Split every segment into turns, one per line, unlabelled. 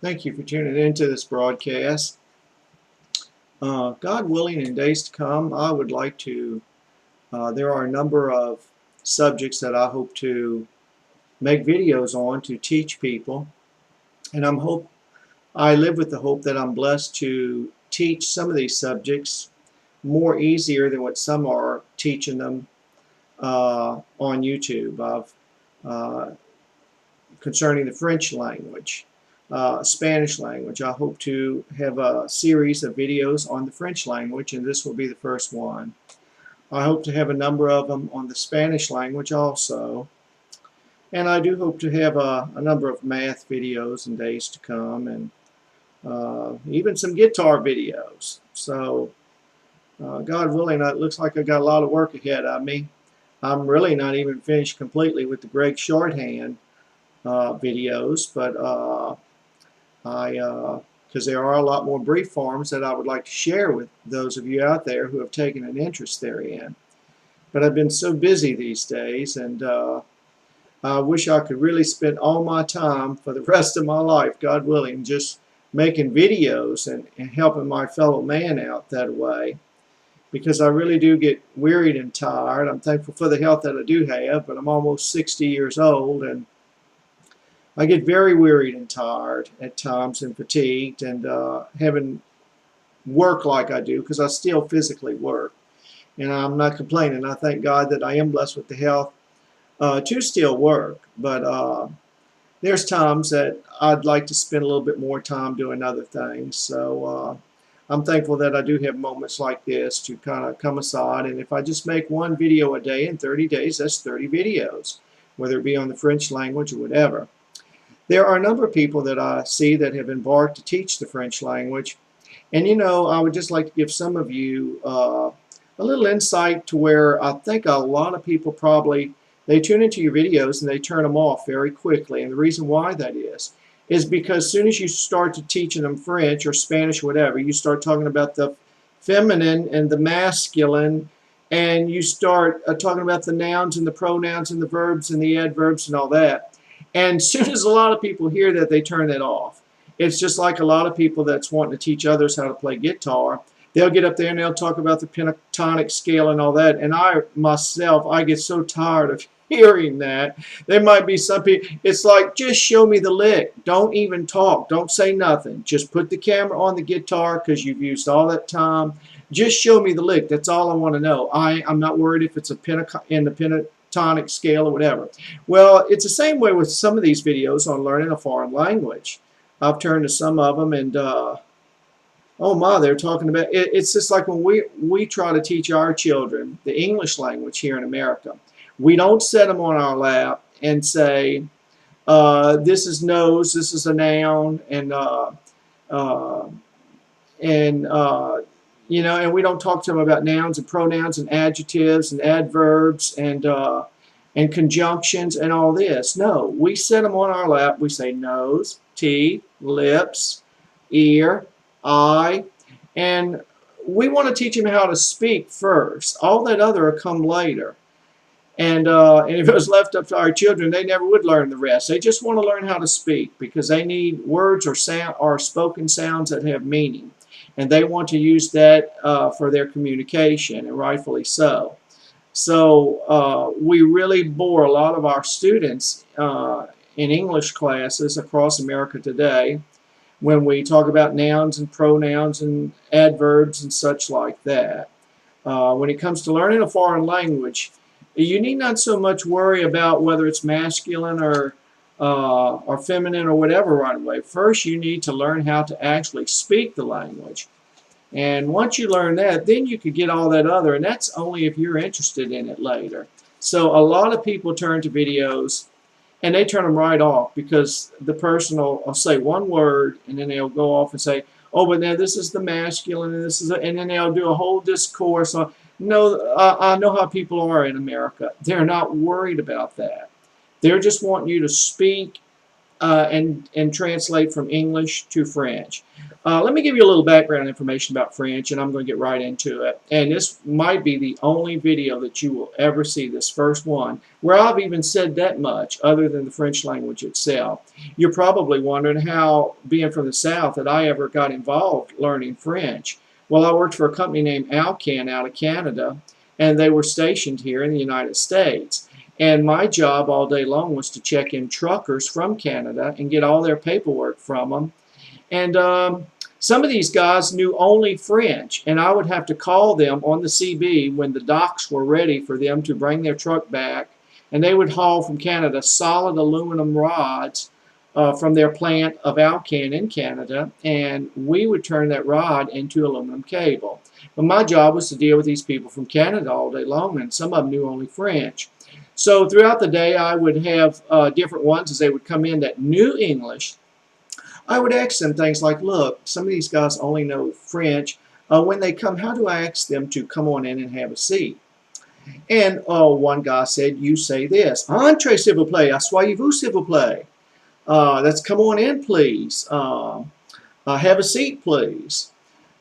Thank you for tuning into this broadcast. God willing, in days to come, I would like to. There are a number of subjects that I hope to make videos on to teach people, and I live with the hope that I'm blessed to teach some of these subjects more easier than what some are teaching them on YouTube of uh, concerning the French language. Spanish language. I hope to have a series of videos on the French language, and this will be the first one. I hope to have a number of them on the Spanish language also. And I do hope to have a number of math videos in days to come, and even some guitar videos. So, God willing, it looks like I got a lot of work ahead of me. I'm really not even finished completely with the Greg Shorthand videos, but because there are a lot more brief forms that I would like to share with those of you out there who have taken an interest therein. But I've been so busy these days, and I wish I could really spend all my time for the rest of my life, God willing, just making videos and helping my fellow man out that way. Because I really do get wearied and tired. I'm thankful for the health that I do have, but I'm almost 60 years old, and I get very wearied and tired at times and fatigued, and having work like I do, because I still physically work. And I'm not complaining. I thank God that I am blessed with the health to still work. But there's times that I'd like to spend a little bit more time doing other things. So I'm thankful that I do have moments like this to kind of come aside. And if I just make one video a day in 30 days, that's 30 videos, whether it be on the French language or whatever. There are a number of people that I see that have embarked to teach the French language. And I would just like to give some of you a little insight to where I think a lot of people probably, they tune into your videos and they turn them off very quickly. And the reason why that is because as soon as you start to teaching them French or Spanish or whatever, you start talking about the feminine and the masculine, and you start talking about the nouns and the pronouns and the verbs and the adverbs and all that. And as soon as a lot of people hear that, they turn it off. It's just like a lot of people that's wanting to teach others how to play guitar. They'll get up there and they'll talk about the pentatonic scale and all that. And I get so tired of hearing that. There might be some people, it's like, just show me the lick. Don't even talk. Don't say nothing. Just put the camera on the guitar because you've used all that time. Just show me the lick. That's all I want to know. I'm not worried if it's in the pentatonic scale or whatever. Well, it's the same way with some of these videos on learning a foreign language. I've turned to some of them, and oh my, they're talking about it. It's just like when we try to teach our children the English language here in America. We don't set them on our lap and say, this is nose, this is a noun, and and we don't talk to them about nouns and pronouns and adjectives and adverbs and conjunctions and all this. No, we set them on our lap. We say nose, teeth, lips, ear, eye, and we want to teach them how to speak first. All that other will come later. And if it was left up to our children, they never would learn the rest. They just want to learn how to speak because they need words or sound or spoken sounds that have meaning. And they want to use that for their communication, and rightfully so. So we really bore a lot of our students in English classes across America today when we talk about nouns and pronouns and adverbs and such like that. When it comes to learning a foreign language, you need not so much worry about whether it's masculine or feminine or whatever right away. First, you need to learn how to actually speak the language. And once you learn that, then you can get all that other, and that's only if you're interested in it later. So a lot of people turn to videos, and they turn them right off because the person will say one word, and then they'll go off and say, oh, but now this is the masculine, and this is, and then they'll do a whole discourse on. No, I know how people are in America. They're not worried about that. They're just wanting you to speak and translate from English to French. Let me give you a little background information about French, and I'm going to get right into it. And this might be the only video that you will ever see, this first one, where I've even said that much other than the French language itself. You're probably wondering how, being from the South, that I ever got involved learning French. Well, I worked for a company named Alcan out of Canada, and they were stationed here in the United States. And my job all day long was to check in truckers from Canada and get all their paperwork from them. And some of these guys knew only French, and I would have to call them on the CB when the docks were ready for them to bring their truck back. And they would haul from Canada solid aluminum rods from their plant of Alcan in Canada, and we would turn that rod into aluminum cable. But my job was to deal with these people from Canada all day long, and some of them knew only French. So throughout the day, I would have different ones as they would come in that knew English. I would ask them things like, look, some of these guys only know French. When they come, how do I ask them to come on in and have a seat? And one guy said, you say this, "Entrez, s'il vous plaît, asseyez-vous, s'il vous plaît." That's come on in, please. Have a seat, please.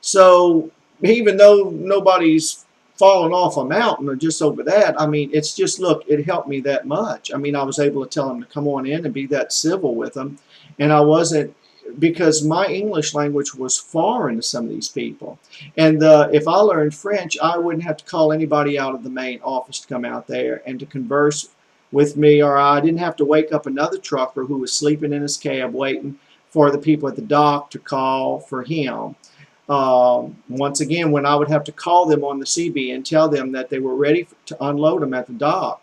So even though nobody's falling off a mountain or just over that, I mean, it's just, look, it helped me that much. I mean, I was able to tell them to come on in and be that civil with them. And I wasn't, because my English language was foreign to some of these people. And if I learned French, I wouldn't have to call anybody out of the main office to come out there and to converse with me, or I didn't have to wake up another trucker who was sleeping in his cab waiting for the people at the dock to call for him. Once again, when I would have to call them on the CB and tell them that they were ready to unload them at the dock,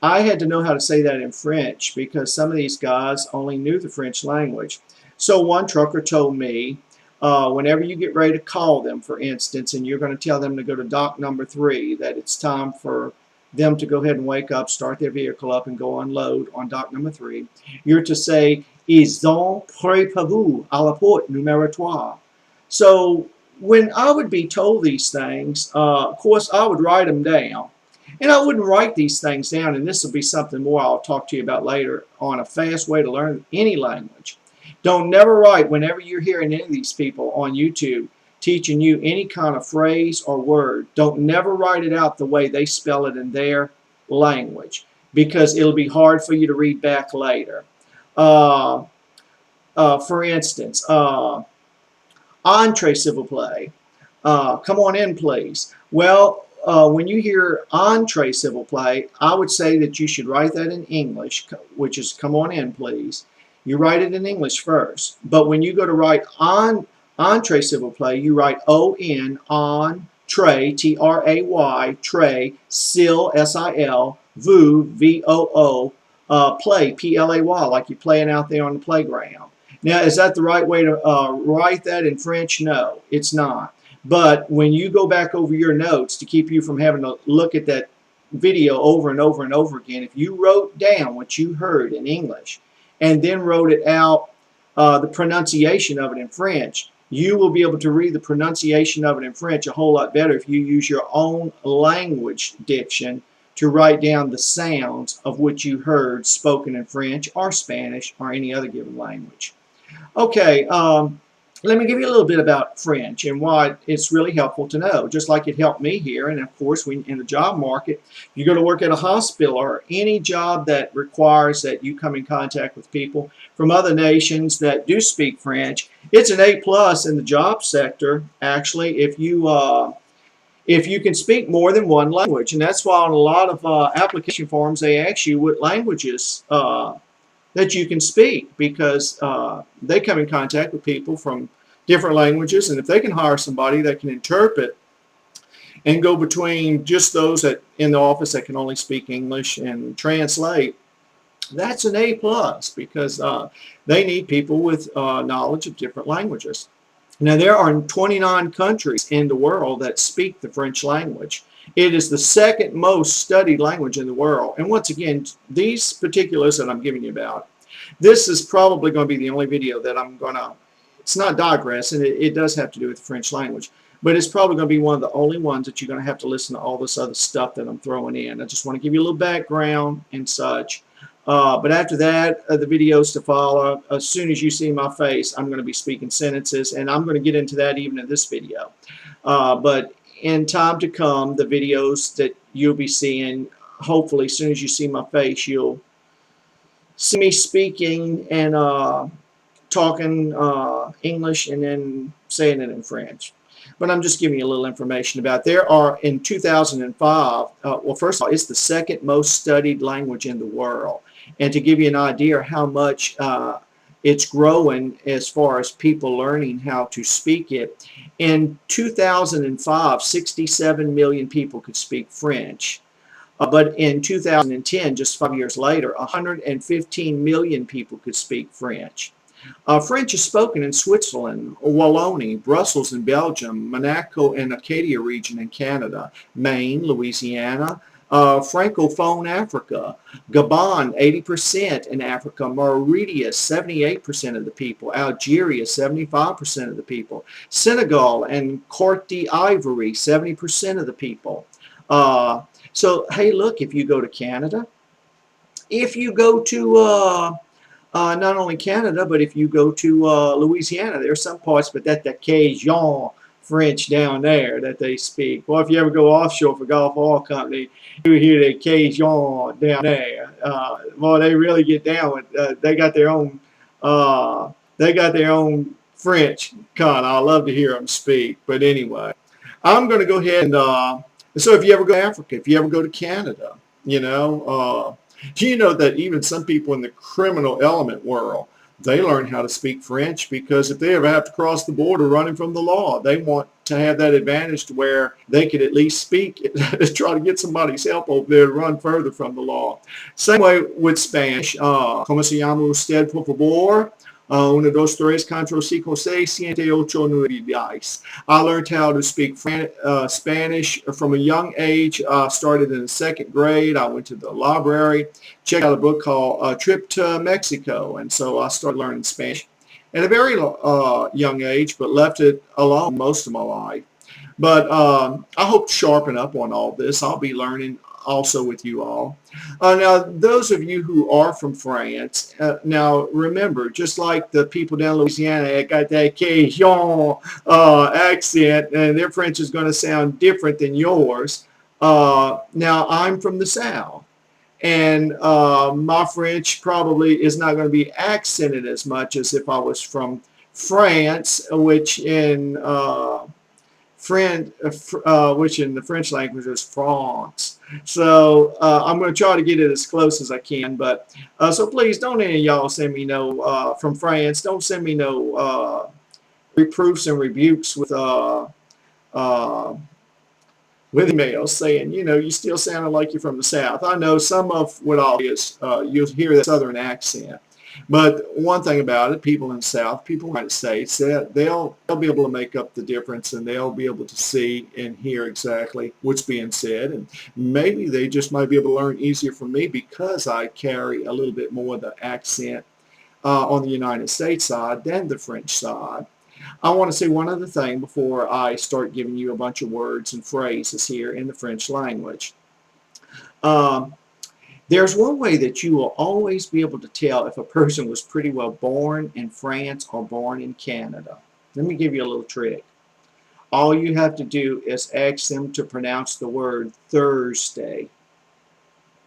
I had to know how to say that in French because some of these guys only knew the French language. So one trucker told me, whenever you get ready to call them, for instance, and you're going to tell them to go to dock number 3, that it's time for them to go ahead and wake up, start their vehicle up, and go unload on dock number 3, you're to say, "Ils ont prêt pour vous à la porte numéro 3." So when I would be told these things, of course, I would write them down. And I wouldn't write these things down, and this will be something more I'll talk to you about later on a fast way to learn any language. Don't never write whenever you're hearing any of these people on YouTube teaching you any kind of phrase or word. Don't never write it out the way they spell it in their language because it'll be hard for you to read back later. For instance, "Entrez, s'il vous plaît." Come on in, please. Well, when you hear "Entrez, s'il vous plaît," I would say that you should write that in English, which is "come on in, please." You write it in English first. But when you go to write "Entrez, s'il vous plaît," you write O-N, on, tray, T-R-A-Y, tray, sil, S-I-L, vous, V-O-O, play, P-L-A-Y, like you're playing out there on the playground. Now, is that the right way to write that in French? No, it's not. But when you go back over your notes to keep you from having to look at that video over and over and over again, if you wrote down what you heard in English and then wrote it out, the pronunciation of it in French, you will be able to read the pronunciation of it in French a whole lot better if you use your own language diction to write down the sounds of what you heard spoken in French or Spanish or any other given language. Okay, let me give you a little bit about French and why it's really helpful to know, just like it helped me here. And of course, when in the job market, you go to work at a hospital or any job that requires that you come in contact with people from other nations that do speak French, it's an A+ in the job sector, actually, if you can speak more than one language. And that's why on a lot of application forms, they ask you what languages that you can speak, because they come in contact with people from different languages, and if they can hire somebody that can interpret and go between just those that in the office that can only speak English and translate, that's an A+, because they need people with knowledge of different languages. Now, there are 29 countries in the world that speak the French language. It is the second most studied language in the world. And once again, these particulars that I'm giving you about, this is probably going to be the only video that I'm going to, it's not digress, and it does have to do with the French language, but it's probably going to be one of the only ones that you're going to have to listen to all this other stuff that I'm throwing in. I just want to give you a little background and such. But after that, the videos to follow, as soon as you see my face, I'm going to be speaking sentences, and I'm going to get into that even in this video. But in time to come, the videos that you'll be seeing, hopefully, as soon as you see my face, you'll see me speaking and talking English and then saying it in French. But I'm just giving you a little information about it. There are, in 2005, well, first of all, it's the second most studied language in the world. And to give you an idea how much it's growing as far as people learning how to speak it, in 2005, 67 million people could speak French. But in 2010, just 5 years later, 115 million people could speak French. French is spoken in Switzerland, Wallonie, Brussels in Belgium, Monaco and Acadia region in Canada, Maine, Louisiana, Francophone Africa, Gabon 80% in Africa, Mauritius 78% of the people, Algeria 75% of the people, Senegal and Côte d'Ivoire 70% of the people. So hey, look, if you go to Canada, if you go to not only Canada, but if you go to Louisiana, there are some parts, but that's the Cajun French down there that they speak. Well, if you ever go offshore for Gulf Oil Company, you hear the Cajun down there. Well, they really get down with. They got their own. French kind. I love to hear them speak. But anyway, I'm going to go ahead and. So if you ever go to Africa, if you ever go to Canada, you know. Do you know that even some people in the criminal element world, they learn how to speak French because if they ever have to cross the border running from the law, they want to have that advantage to where they could at least speak, try to get somebody's help over there to run further from the law. Same way with Spanish. ¿Cómo se llama usted, por favor? 1, 2, 3, 4, 5, 6, 7, 8, 9, 10. I learned how to speak Spanish from a young age. I started in the 2nd grade. I went to the library, checked out a book called Trip to Mexico, and so I started learning Spanish at a very young age, but left it alone most of my life. But I hope to sharpen up on all this. I'll be learning also with you all. Now, those of you who are from France, now remember, just like the people down in Louisiana that got that Cajun accent, and their French is going to sound different than yours. Now, I'm from the South, and my French probably is not going to be accented as much as if I was from France, which in the French language is France. So I'm going to try to get it as close as I can. But so please don't any of y'all send me no from France. Don't send me no reproofs and rebukes with emails saying, you know, you still sounded like you're from the South. I know some of what I'll do is you'll hear that Southern accent. But one thing about it, people in the South, people in the United States, they'll be able to make up the difference, and they'll be able to see and hear exactly what's being said. And maybe they just might be able to learn easier from me because I carry a little bit more of the accent on the United States side than the French side. I want to say one other thing before I start giving you a bunch of words and phrases here in the French language. There's one way that you will always be able to tell if a person was pretty well born in France or born in Canada. Let me give you a little trick. All you have to do is ask them to pronounce the word Thursday.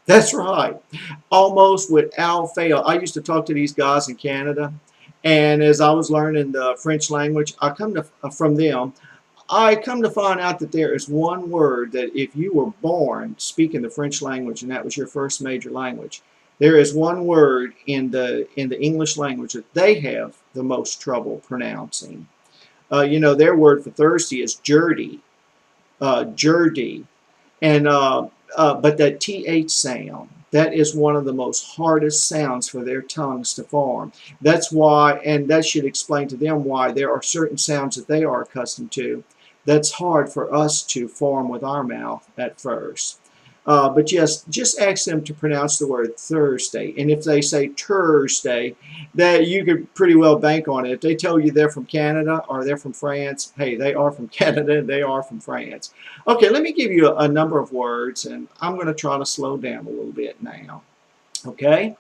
That's right. Almost without fail. I used to talk to these guys in Canada, and as I was learning the French language, I come to find out that there is one word that if you were born speaking the French language and that was your first major language, there is one word in the English language that they have the most trouble pronouncing. You know, their word for Thursday is jerdy, and but that TH sound, that is one of the most hardest sounds for their tongues to form. That's why, and that should explain to them why there are certain sounds that they are accustomed to that's hard for us to form with our mouth at first. But yes, just ask them to pronounce the word Thursday. And if they say Thursday, that you could pretty well bank on it. If they tell you they're from Canada or they're from France, hey, they are from Canada and they are from France. Okay, let me give you a number of words, and I'm going to try to slow down a little bit now. Okay?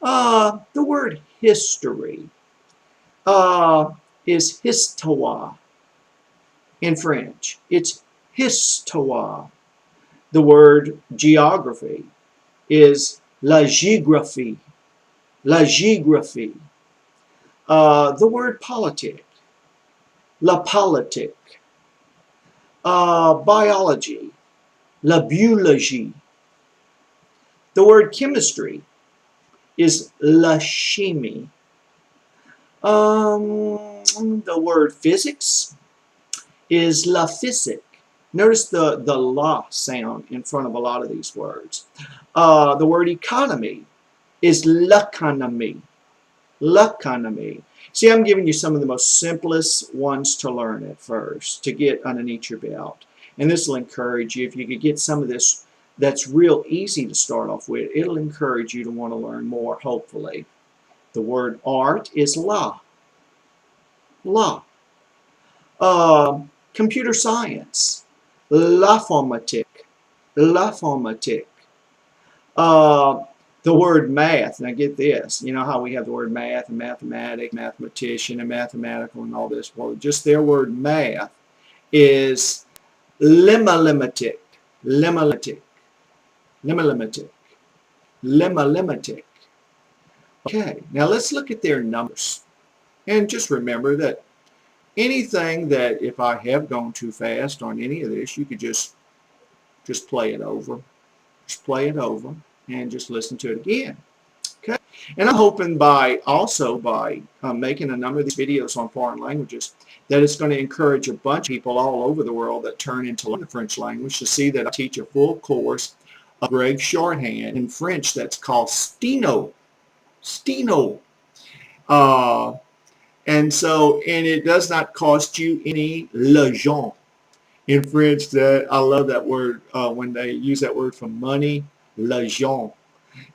The word history is histoire in French. It's histoire. The word geography is la géographie. La géographie. The word politique, la politique. Biology, la biologie. The word chemistry is la chimie. The word physics is la physique. Notice the la sound in front of a lot of these words. The word economy is l'économie. L'économie. See, I'm giving you some of the most simplest ones to learn at first, to get underneath your belt. And this will encourage you, if you could get some of this that's real easy to start off with, it'll encourage you to want to learn more, hopefully. The word art is la. La. Computer science, l'informatique. L'informatique. The word math, now get this, you know how we have the word math and mathematic, mathematician and mathematical and all this. Well, just their word math is lemmalemmatic, lemmalemmatic, lemmalemmatic, lemmalemmatic. Okay, now let's look at their numbers. And just remember that anything that if I have gone too fast on any of this, you could just play it over. Just play it over and just listen to it again. Okay, and I'm hoping by making a number of these videos on foreign languages that it's going to encourage a bunch of people all over the world that turn into learn the French language to see that I teach a full course of Greg's shorthand in French that's called Steno. Steno. And it does not cost you any l'argent. In French, that I love that word when they use that word for money, l'argent.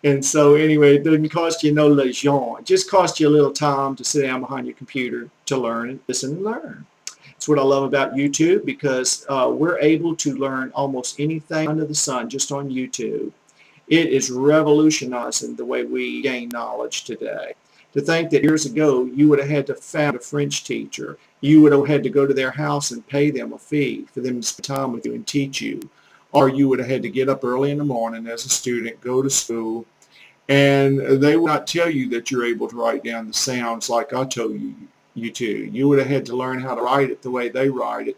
And so anyway, it doesn't cost you no l'argent. It just costs you a little time to sit down behind your computer to learn and listen and learn. That's what I love about YouTube, because we're able to learn almost anything under the sun just on YouTube. It is revolutionizing the way we gain knowledge today. To think that years ago you would have had to find a French teacher. You would have had to go to their house and pay them a fee for them to spend time with you and teach you. Or you would have had to get up early in the morning as a student, go to school, and they would not tell you that you're able to write down the sounds like I told you to. You would have had to learn how to write it the way they write it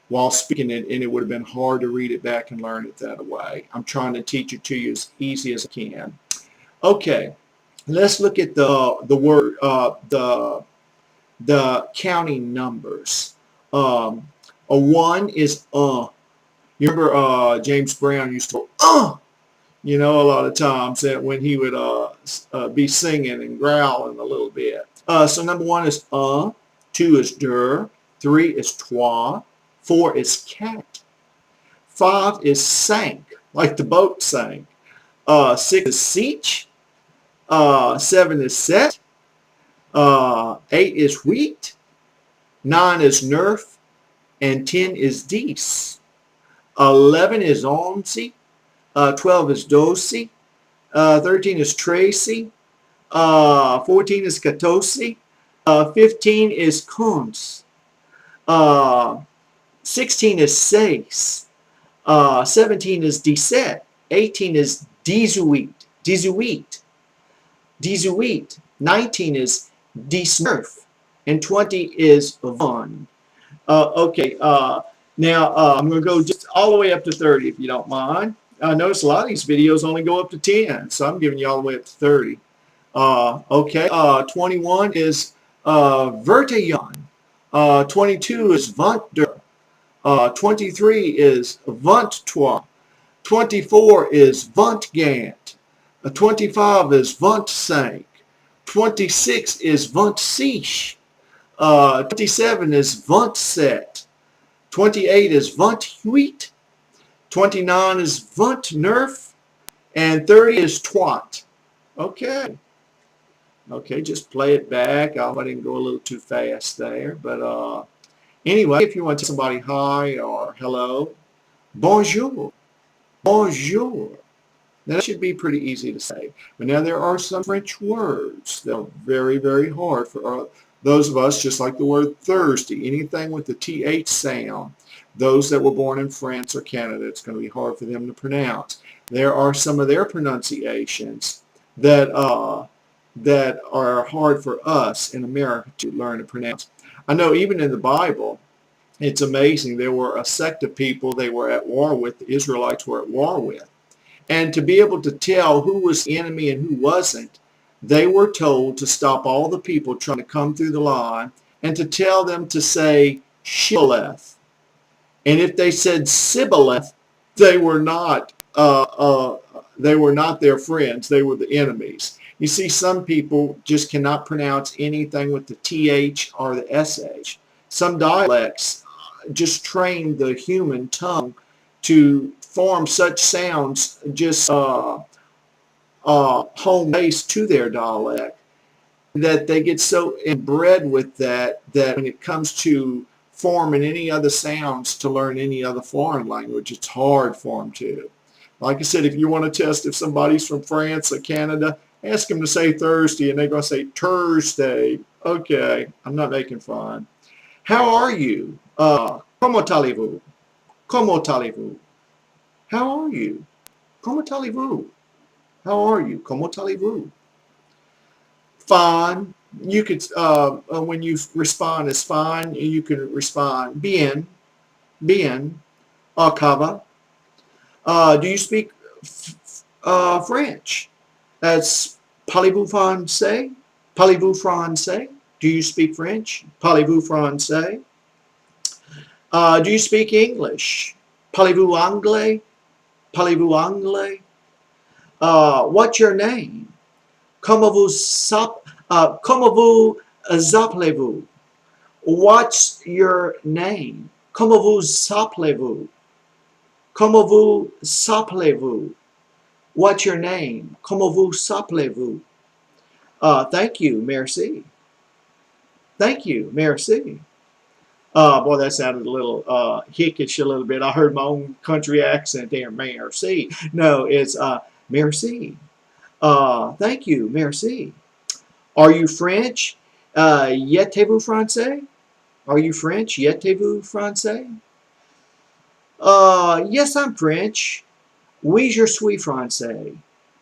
while speaking it, and it would have been hard to read it back and learn it that way. I'm trying to teach it to you as easy as I can. Okay. Let's look at the counting numbers. A 1 is You remember James Brown used to go, you know, a lot of times that when he would be singing and growling a little bit. So number 1 is 2 is der, 3 is toi, 4 is cat, 5 is sank, like the boat sank, 6 is siege, 7 is set, 8 is wheat, 9 is nerf, and 10 is dice. 11 is onzi, 12 is dosi, 13 is tracy, 14 is katosi, 15 is cons, 16 is seis, 17 is dix-sept, 18 is dix-huit, 19 is dix-neuf, and 20 is vingt. Okay, now I'm going to go just all the way up to 30 if you don't mind. Notice a lot of these videos only go up to 10, so I'm giving you all the way up to 30. Okay, 21 is vertayon, 22 is venter, 23 is vent-toi, 24 is vent-gant, 25 is vent-cinq, 26 is vent-six, 27 is vent-sept, 28 is vent-huit, 29 is vent-neuf, and 30 is twat. Okay. Okay, just play it back. I didn't go a little too fast there. But anyway, if you want to tell somebody hi or hello, bonjour, bonjour. Now, that should be pretty easy to say. But now there are some French words that are very, very hard for those of us, just like the word thirsty, anything with the TH sound. Those that were born in France or Canada, it's going to be hard for them to pronounce. There are some of their pronunciations that are hard for us in America to learn to pronounce. I know even in the Bible, it's amazing. There were a sect of people they were at war with, the Israelites were at war with. And to be able to tell who was the enemy and who wasn't, they were told to stop all the people trying to come through the line and to tell them to say Shibboleth. And if they said Sibboleth, they were not their friends. They were the enemies. You see, some people just cannot pronounce anything with the TH or the SH. Some dialects just train the human tongue to form such sounds just home base to their dialect that they get so inbred with that when it comes to forming any other sounds to learn any other foreign language, it's hard for them to. Like I said, if you want to test if somebody's from France or Canada, ask them to say Thursday and they're going to say Thursday. Okay, I'm not making fun. How are you? Comment allez-vous? Comment allez-vous? How are you? Comment allez-vous? How are you? Comment allez-vous? Fine. You could, when you respond as fine, you can respond bien, bien, ça va. Do you speak French? That's parlez-vous français? Parlez-vous français? Do you speak French? Parlez-vous français? Do you speak English? Parlez-vous anglais? Parlez-vous anglais? What's your name? Comment vous appelez-vous? What's your name? Comment vous appelez-vous? Comment vous appelez-vous? What's your name? Comment vous appelez-vous? Thank you, merci. Thank you, merci. Boy, that sounded a little hickish a little bit. I heard my own country accent there, merci. No, it's merci. Thank you, merci. Are you French? Yettez-vous français? Are you French? Yettez-vous français? Yes, I'm French. Oui, je suis français.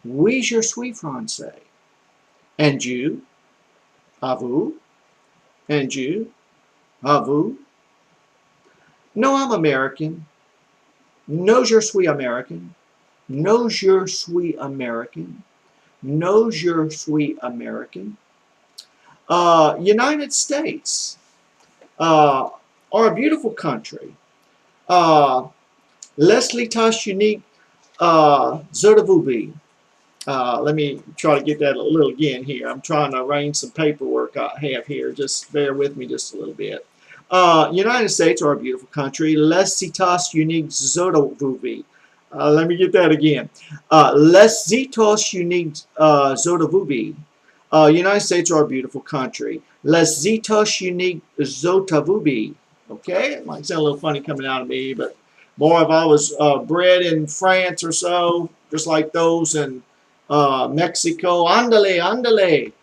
Oui, je suis français. And you? À vous? And you? À vous? No, I'm American. No, je suis American. No, je suis American. No, je suis American. United States are a beautiful country. Leslie Tosh Unique Zotavubi. Let me try to get that a little again here. I'm trying to arrange some paperwork I have here. Just bear with me just a little bit. United States are a beautiful country. Les Citas Unique Zotavubi. Let me get that again. Les Zitos Unique Zotavubi. United States are a beautiful country. Les Zitos Unique Zotavubi. Okay, it might sound a little funny coming out of me, but boy, if I was bred in France or so, just like those in Mexico, andale, andale.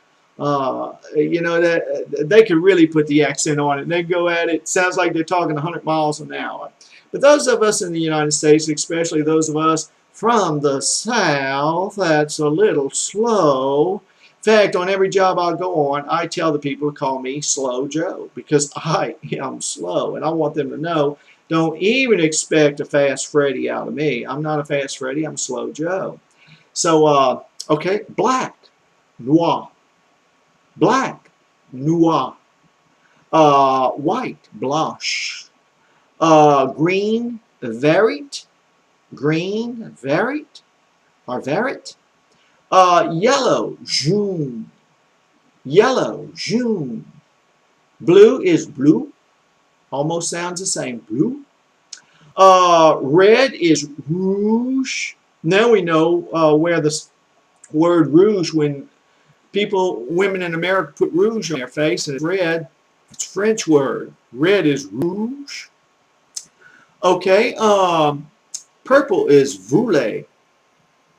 You know, they could really put the accent on it. They go at it. Sounds like they're talking 100 miles an hour. But those of us in the United States, especially those of us from the South, that's a little slow. In fact, on every job I go on, I tell the people to call me Slow Joe because I am slow. And I want them to know, don't even expect a Fast Freddy out of me. I'm not a Fast Freddy. I'm Slow Joe. So, okay, black, noir. Black, noir. White, blanche. Green, vert. Green, vert. Or vert. Yellow, jaune. Yellow, jaune. Blue is blue. Almost sounds the same. Blue. Red is rouge. Now we know where the word rouge, when women in America put rouge on their face and it's red, it's a French word. Red is rouge. Okay, purple is violet.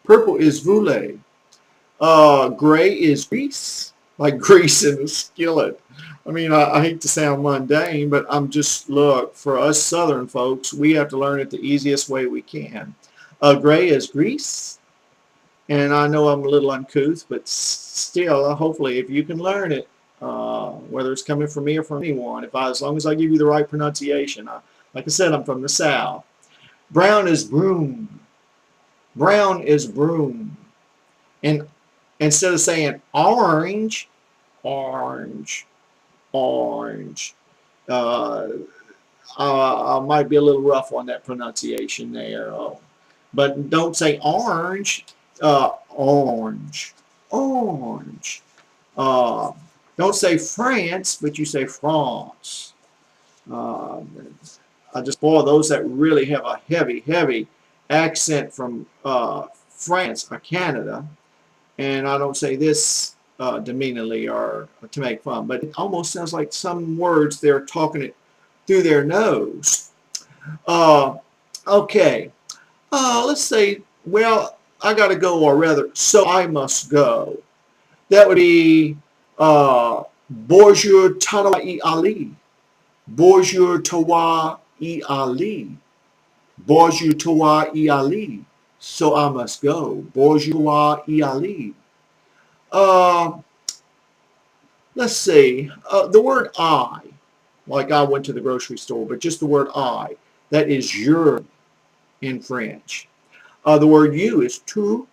Purple is violet. Gray is grease, like grease in a skillet. I mean, I hate to sound mundane, but I'm just, look, for us Southern folks, we have to learn it the easiest way we can. Gray is grease, and I know I'm a little uncouth, but still, hopefully, if you can learn it, whether it's coming from me or from anyone, as long as I give you the right pronunciation. Like I said, I'm from the South. Brown is broom. Brown is broom. And instead of saying orange, orange, orange. I might be a little rough on that pronunciation there. But don't say orange, orange, orange. Don't say France, but you say France. I just, boy, those that really have a heavy, heavy accent from France or Canada. And I don't say this demeaningly or to make fun, but it almost sounds like some words they're talking it through their nose. Okay, let's say, well, I got to go, or rather, so I must go. That would be Bonjour Tawa I Ali. Bonjour Tawa I Ali. Bonjour Tawa I Ali. So I must go. Bonjour I Ali. Let's see. The word I, like I went to the grocery store, but just the word I, that is je in French. The word you is tu.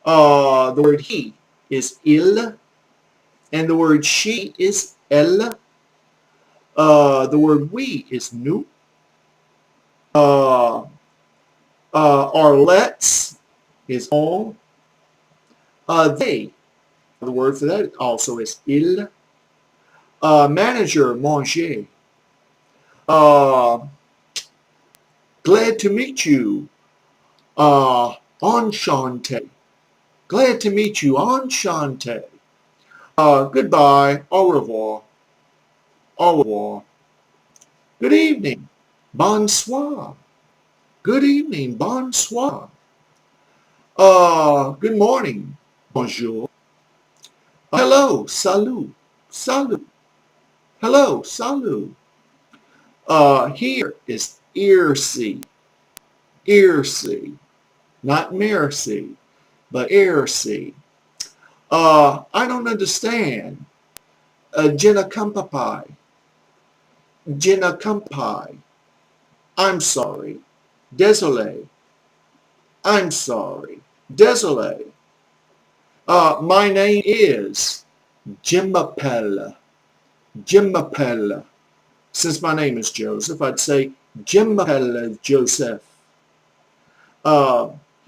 The word he is il. And the word she is elle. The word we is nous. Our let's is on. They, the word for that also is il. Manager, manger. Glad to meet you. Enchanté. Glad to meet you. Enchanté. Goodbye. Au revoir. Au revoir. Good evening. Bonsoir. Good evening. Bonsoir. Good morning. Bonjour. Hello. Salut. Salut. Hello. Salut. Here is Earcy. Earcy. Not mercy, but Earcy. I don't understand. Jinakampai. Jinakampai. I'm sorry. Désolé. I'm sorry. Désolé. My name is Jimapella. Jimapella. Since my name is Joseph, I'd say Jimapella Joseph.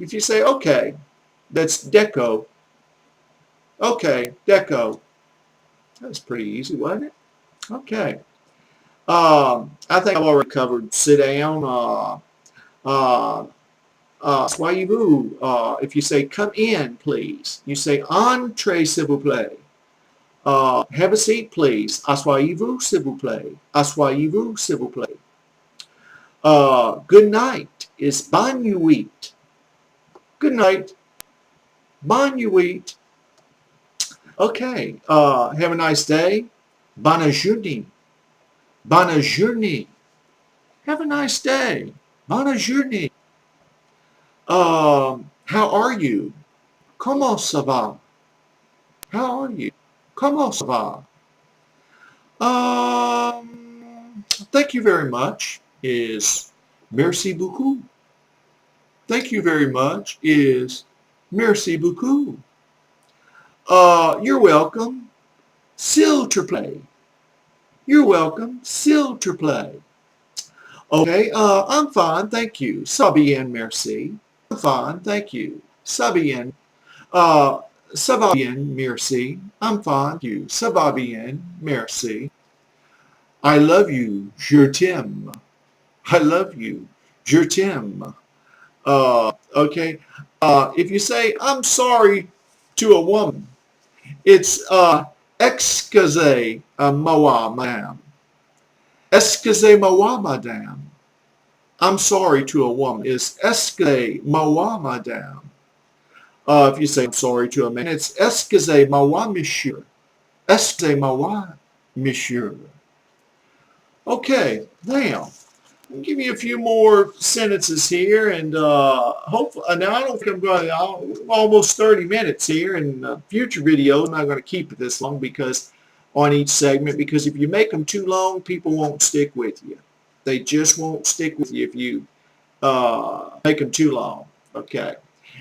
If you say, okay, that's Deco. Okay, Deco. That's pretty easy, wasn't it? Okay. I think I've already covered sit down. Soyez-vous. If you say come in, please, you say entrez, s'il vous plaît. Have a seat, please. Asseyez-vous, s'il vous plaît. Asseyez-vous, s'il vous plaît. Good night is bonne nuit. Good night. Bonne nuit. Okay. Have a nice day. Bonne journée. Bonne journée. Have a nice day. Bonne journée. How are you? Comment ça va? How are you? Comment ça va? Thank you very much is merci beaucoup. Thank you very much is merci beaucoup. You're welcome. S'il te plaît. You're welcome. S'il te plaît. Okay, I'm fine, thank you. Ça bien, merci. I'm fine, thank you. Ça bien. Ça va bien, merci. I'm fine, thank you. Ça va bien, merci. I love you. Je t'aime. I love you. Je t'aime. Okay. If you say, I'm sorry to a woman, it's excusez-moi, madame. Excusez-moi, madame. I'm sorry to a woman is excusez-moi, madame. If you say I'm sorry to a man, it's excusez-moi, monsieur. Excusez-moi, monsieur. Okay, now I'll give you a few more sentences here, and hopefully, now I don't think I'm going to, almost 30 minutes here. In future videos, I'm not going to keep it this long because on each segment, because if you make them too long, people won't stick with you. They just won't stick with you if you make them too long. Okay.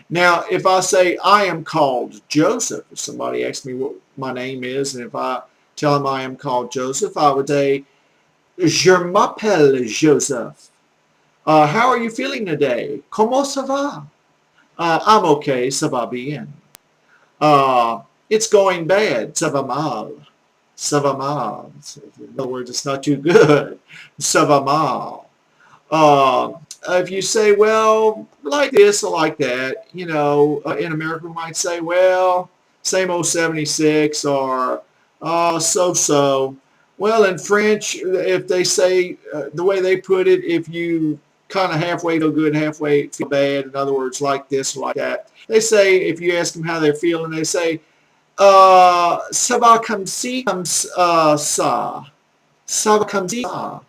Now, if I say I am called Joseph, if somebody asks me what my name is, and if I tell them I am called Joseph, I would say, Je m'appelle Joseph. How are you feeling today? Comment ça va? I'm okay, ça va bien. It's going bad, ça va mal. Ça va mal. In other words, it's not too good. Ça va mal. If you say, well, like this or like that, in America we might say, well, same old 76 or so-so. Well, in French, if they say, the way they put it, if you kind of halfway feel good, halfway feel bad, in other words, like this or like that, they say, if you ask them how they're feeling, they say, ça va comme ci, comme ça. Ça va comme ça.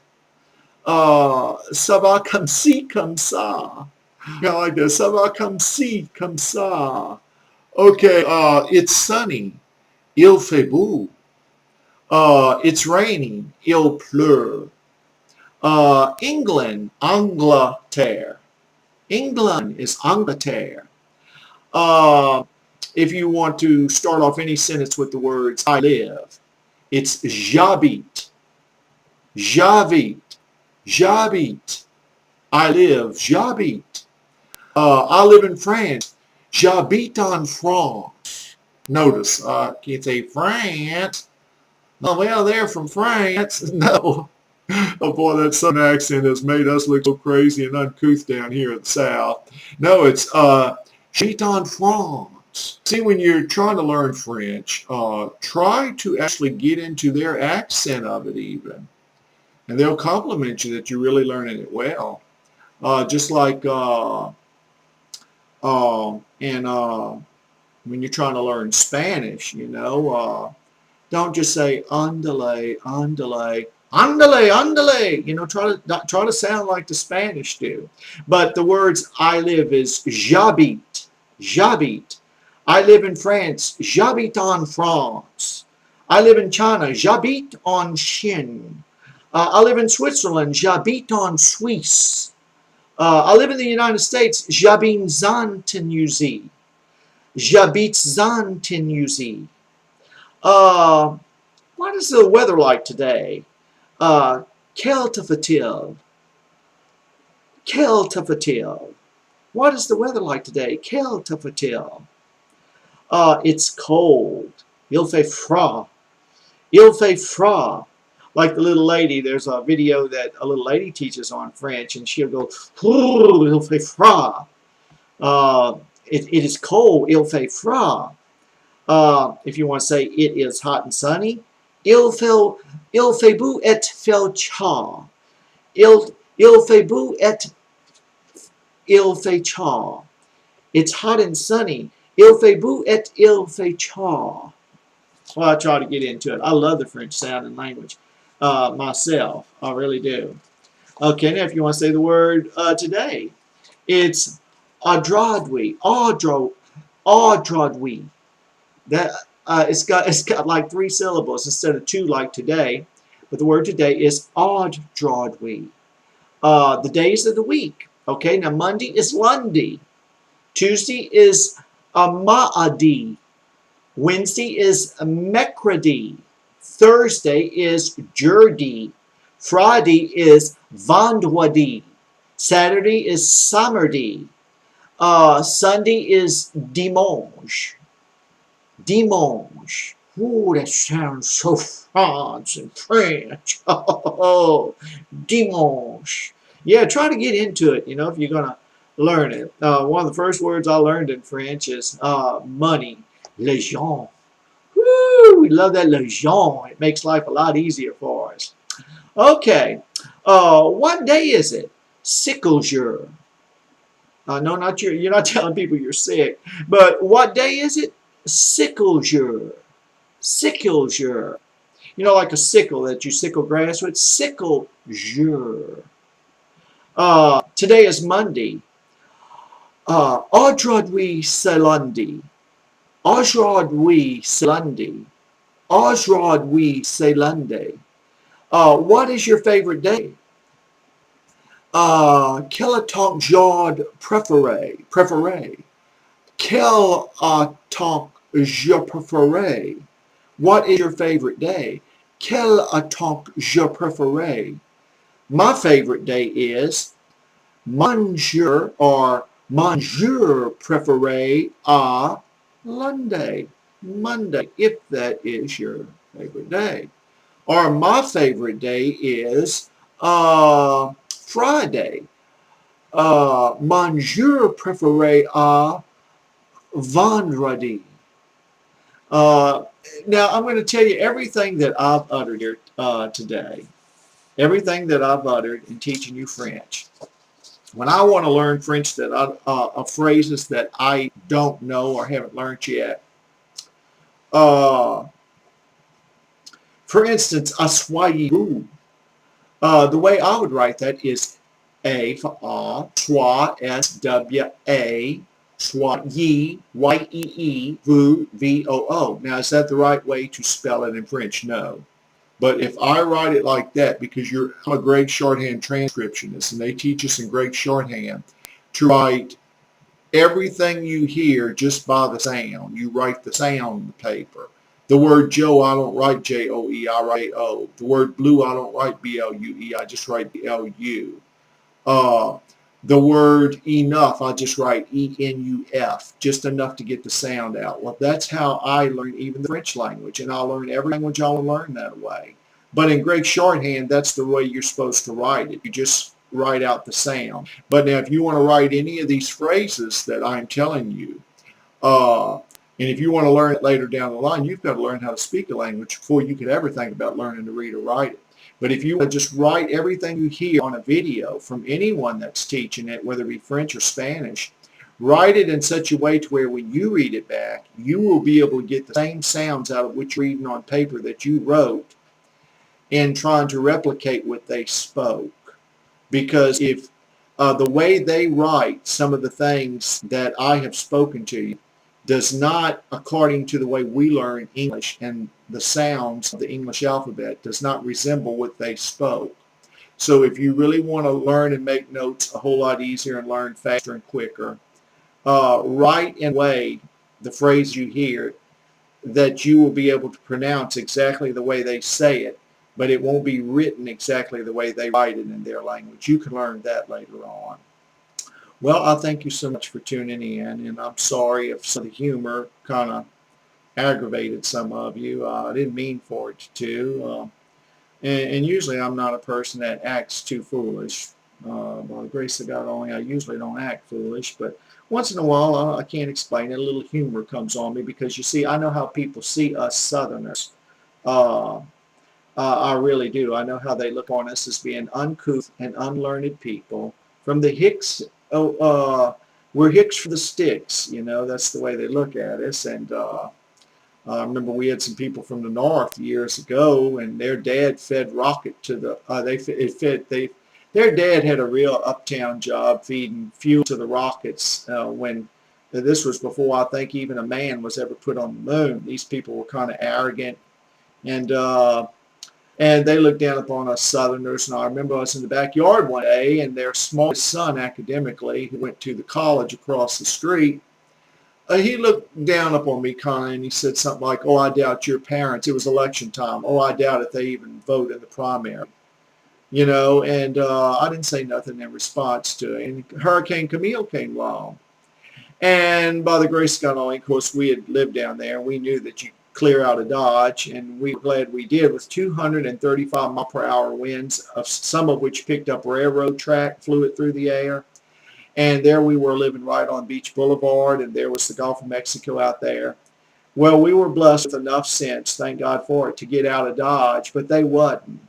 Ça va comme ci, comme ça. I like that. Ça va comme ci, comme ça. Okay, it's sunny. Il fait beau. It's raining. Il pleut. England, Angleterre. England is Angleterre. If you want to start off any sentence with the words I live, it's j'habite. J'habite. J'habite. I live. J'habite. I live in France. J'habite en France. Notice, can't say France. Oh, well, they're from France. No. Oh boy, that Southern accent has made us look so crazy and uncouth down here in the South. No, it's j'habite en France. See, when you're trying to learn French, try to actually get into their accent of it even. And they'll compliment you that you're really learning it well. Just like when you're trying to learn Spanish, don't just say andale, andale, andale, andale. Try to sound like the Spanish do. But the words I live is j'habite, j'habite. I live in France, j'habite en France. I live in China, j'habite en Chine. I live in Switzerland, j'habite en Suisse. I live in the United States, j'habite en Tunisie. J'habite en Tunisie. What is the weather like today? Quel temps fait-il? Quel temps fait-il? What is the weather like today? Quel temps fait-il? It's cold. Il fait froid. Il fait froid. Like the little lady, there's a video that a little lady teaches on French, and she'll go, il fait froid. It is cold. Il fait froid. If you want to say it is hot and sunny, il fait beau et fait chaud. Il fait beau et il fait chaud. It's hot and sunny. Il fait beau et il fait chaud. Well, I try to get into it. I love the French sounding language myself. I really do. Okay, now if you want to say the word today, it's aujourd'hui. Aujourd'hui. That it's got like 3 syllables instead of 2 like today. But the word today is aujourd'hui. The days of the week. Okay, now Monday is lundi. Tuesday is mardi. Wednesday is mercredi. Thursday is jeudi. Friday is vendredi. Saturday is samedi. Sunday is dimanche. Dimanche. Ooh, that sounds so French and French. Oh, dimanche. Yeah, try to get into it, if you're going to learn it. One of the first words I learned in French is money. L'argent. Woo, we love that l'argent. It makes life a lot easier for us. Okay. What day is it? Sickle jour. No, not you. You're not telling people you're sick. But what day is it? Sicklejour. Sicklejour. You know, like a sickle that you sickle grass with? Sicklejour. Today is Monday. Aujourd'hui c'est lundi. Aujourd'hui c'est lundi. Aujourd'hui c'est lundi. What is your favorite day? Quel est ton jour préféré? Préféré. Quel est ton jour préféré? What is your favorite day? Quel est ton jour préféré? My favorite day is mon jour or mon jour préféré à lundi. Monday, if that is your favorite day. Or my favorite day is Friday. Mon jour préféré à vendredi. Now, I'm going to tell you everything that I've uttered here today. Everything that I've uttered in teaching you French. When I want to learn French phrases that I don't know or haven't learned yet. For instance, asseyez-vous. The way I would write that is A for sois, S-W-A, soyez, Y-E-E, vous, V-O-O. Now, is that the right way to spell it in French? No. But if I write it like that, because I'm a great shorthand transcriptionist, and they teach us in great shorthand to write everything you hear just by the sound. You write the sound on the paper. The word Joe, I don't write J-O-E, I write O. The word blue, I don't write B-L-U-E, I just write B-L-U. The word enough, I just write E-N-U-F, just enough to get the sound out. Well, that's how I learn even the French language, and I'll learn every language I'll learn that way. But in great shorthand, that's the way you're supposed to write it. You just write out the sound. But now if you want to write any of these phrases that I'm telling you, and if you want to learn it later down the line, you've got to learn how to speak a language before you could ever think about learning to read or write it. But if you just write everything you hear on a video from anyone that's teaching it, whether it be French or Spanish, write it in such a way to where when you read it back, you will be able to get the same sounds out of what you're reading on paper that you wrote in trying to replicate what they spoke. Because if the way they write some of the things that I have spoken to you does not, according to the way we learn English and the sounds of the English alphabet, does not resemble what they spoke. So if you really want to learn and make notes a whole lot easier and learn faster and quicker, write in a way the phrase you hear that you will be able to pronounce exactly the way they say it, but it won't be written exactly the way they write it in their language. You can learn that later on. Well, I thank you so much for tuning in, and I'm sorry if some of the humor kind of aggravated some of you. I didn't mean for it to. And usually I'm not a person that acts too foolish. By the grace of God only, I usually don't act foolish, but once in a while, I can't explain it. A little humor comes on me because, you see, I know how people see us Southerners. I really do. I know how they look on us as being uncouth and unlearned people. From the Hicks, we're Hicks for the sticks, you know, that's the way they look at us. And I remember we had some people from the north years ago, and their dad fed rocket to the, their dad had a real uptown job feeding fuel to the rockets when this was before I think even a man was ever put on the moon. These people were kind of arrogant, and they looked down upon us Southerners. And I remember I was in the backyard one day, and their smallest son academically, who went to the college across the street, he looked down upon me kind of, and he said something like, "Oh, I doubt your parents." It was election time. "Oh, I doubt if they even vote in the primary." You know, and I didn't say nothing in response to it. And Hurricane Camille came along. And by the grace of God only, of course, we had lived down there, and we knew that you clear out of Dodge, and we were glad we did, with 235 mile per hour winds, some of which picked up railroad track, flew it through the air. And there we were living right on Beach Boulevard, and there was the Gulf of Mexico out there. Well, we were blessed with enough sense, thank God for it, to get out of Dodge, but they wasn't.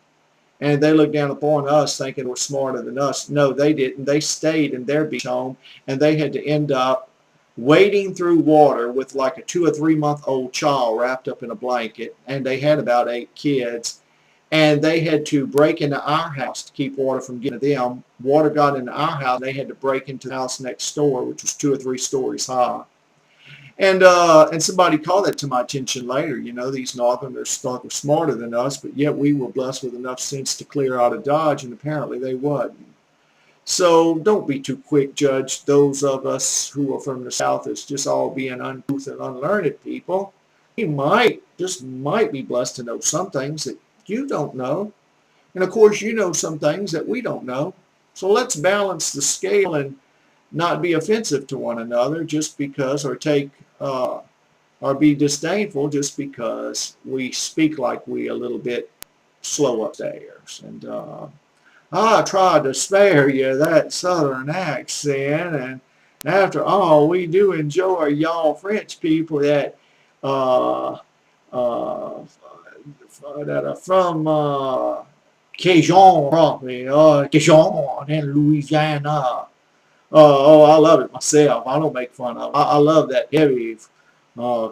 And they looked down upon us thinking they were smarter than us. No, they didn't. They stayed in their beach home, and they had to end up wading through water with like a 2 or 3 month old child wrapped up in a blanket, and they had about 8 kids, and they had to break into our house to keep water from getting to them. Water got into our house, and they had to break into the house next door, which was 2 or 3 stories high. And somebody called that to my attention later. You know, these Northerners thought were smarter than us, but yet we were blessed with enough sense to clear out of Dodge, and apparently they wasn't. So don't be too quick judge those of us who are from the South as just all being uncouth and unlearned people. We just might be blessed to know some things that you don't know. And of course, you know some things that we don't know. So let's balance the scale and not be offensive to one another just because, or be disdainful just because we speak like we a little bit slow upstairs. And I tried to spare you that southern accent, and after all, we do enjoy y'all French people that uh, uh, that are from Cajun property, Cajun in Louisiana. Oh, I love it myself. I don't make fun of it. I love that heavy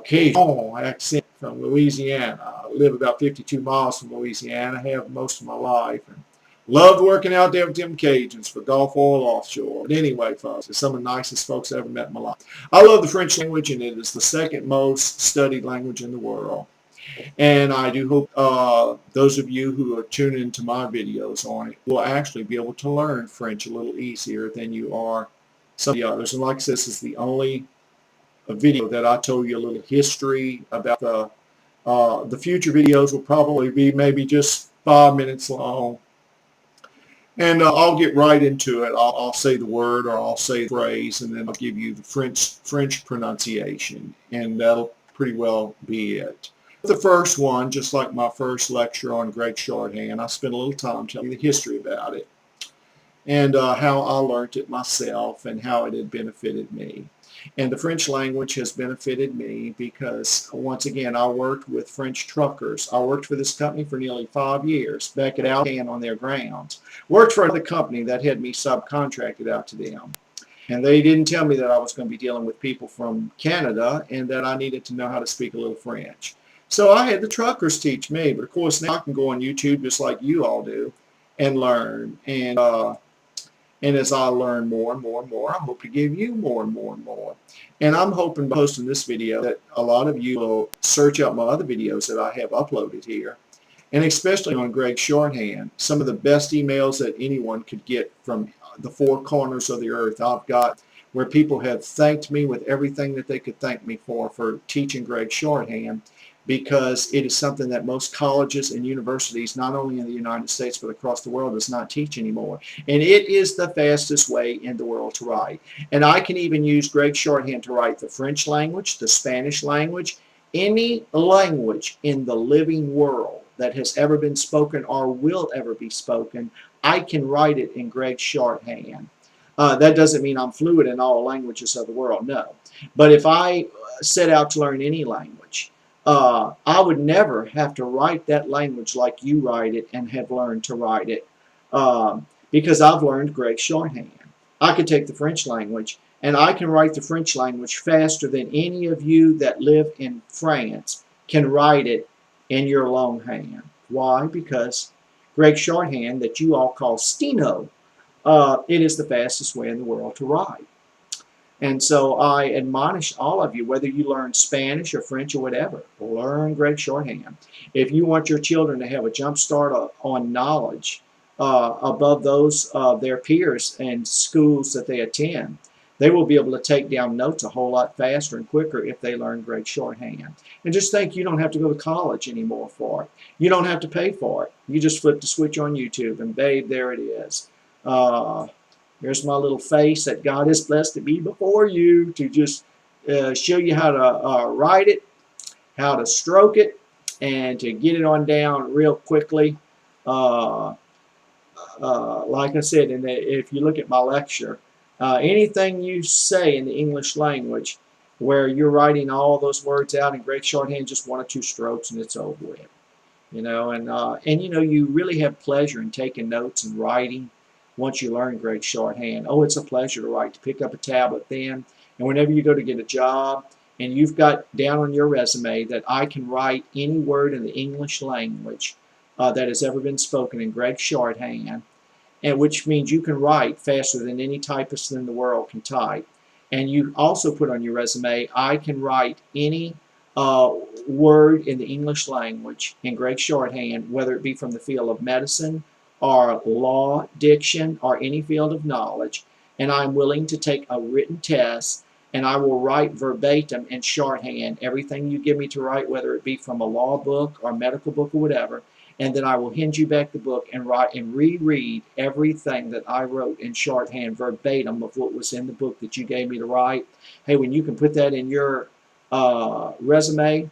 Cajun accent from Louisiana. I live about 52 miles from Louisiana. I have most of my life. And loved working out there with them Cajuns for Gulf Oil Offshore. But anyway, folks, it's some of the nicest folks I ever met in my life. I love the French language, and it is the second most studied language in the world. And I do hope those of you who are tuning into my videos on it will actually be able to learn French a little easier than you are some of the others. And like I said, this is the only video that I told you a little history about. The future videos will probably be maybe just 5 minutes long. And I'll get right into it. I'll say the word or I'll say the phrase, and then I'll give you the French pronunciation. And that'll pretty well be it. The first one, just like my first lecture on Greg Shorthand, I spent a little time telling you the history about it and how I learned it myself and how it had benefited me. And the French language has benefited me because, once again, I worked with French truckers. I worked for this company for nearly 5 years back at Alcan on their grounds. Worked for the company that had me subcontracted out to them. And they didn't tell me that I was going to be dealing with people from Canada and that I needed to know how to speak a little French. So I had the truckers teach me, but of course now I can go on YouTube just like you all do and learn. And as I learn more and more and more, I hope to give you more and more and more. And I'm hoping by posting this video that a lot of you will search out my other videos that I have uploaded here. And especially on Greg Shorthand, some of the best emails that anyone could get from the 4 corners of the earth I've got, where people have thanked me with everything that they could thank me for teaching Greg Shorthand, because it is something that most colleges and universities, not only in the United States but across the world, does not teach anymore. And it is the fastest way in the world to write. And I can even use Greg Shorthand to write the French language, the Spanish language, any language in the living world that has ever been spoken or will ever be spoken. I can write it in Greg Shorthand. That doesn't mean I'm fluent in all languages of the world, no. But if I set out to learn any language, I would never have to write that language like you write it and have learned to write it, because I've learned Greg Shorthand. I could take the French language and I can write the French language faster than any of you that live in France can write it in your longhand. Why? Because Greg Shorthand, that you all call Steno, it is the fastest way in the world to write. And so I admonish all of you, whether you learn Spanish or French or whatever, learn Greg Shorthand. If you want your children to have a jump start on knowledge above those of their peers and schools that they attend, they will be able to take down notes a whole lot faster and quicker if they learn Greg Shorthand. And just think, you don't have to go to college anymore for it. You don't have to pay for it. You just flip the switch on YouTube and babe, there it is. Here's my little face that God has blessed to be before you to just show you how to write it, how to stroke it, and to get it on down real quickly. Like I said, if you look at my lecture, anything you say in the English language where you're writing all those words out in Greg Shorthand, just 1 or 2 strokes and it's over with. and you really have pleasure in taking notes and writing once you learn Greg's shorthand. Oh, it's a pleasure to write, to pick up a tablet then, and whenever you go to get a job, and you've got down on your resume that I can write any word in the English language that has ever been spoken in Greg's shorthand, and which means you can write faster than any typist in the world can type. And you also put on your resume, I can write any word in the English language in Greg's shorthand, whether it be from the field of medicine or law, diction, or any field of knowledge, and I'm willing to take a written test, and I will write verbatim in shorthand everything you give me to write, whether it be from a law book or medical book or whatever, and then I will hand you back the book and write and reread everything that I wrote in shorthand verbatim of what was in the book that you gave me to write. Hey, when you can put that in your resume,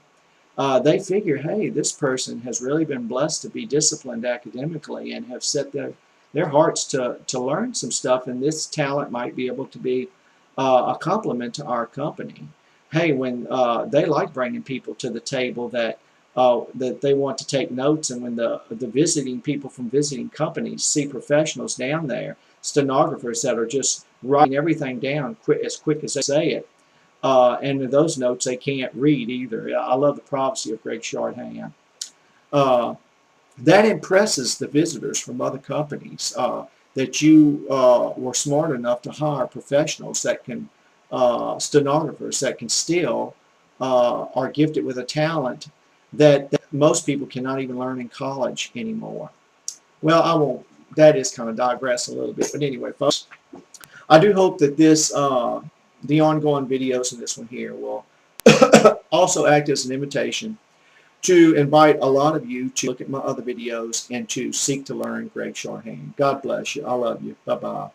they figure, hey, this person has really been blessed to be disciplined academically and have set their hearts to learn some stuff, and this talent might be able to be a compliment to our company. Hey, when they like bringing people to the table that they want to take notes, and when the visiting people from visiting companies see professionals down there, stenographers that are just writing everything down as quick as they say it, and those notes they can't read either. I love the privacy of Greg shorthand. That impresses the visitors from other companies that you were smart enough to hire professionals that can, stenographers that can still are gifted with a talent that most people cannot even learn in college anymore. Well, I won't, that is kind of digress a little bit, but anyway, folks, I do hope that this, the ongoing videos in this one here will also act as an invitation to invite a lot of you to look at my other videos and to seek to learn Greg shorthand. God bless you. I love you. Bye-bye.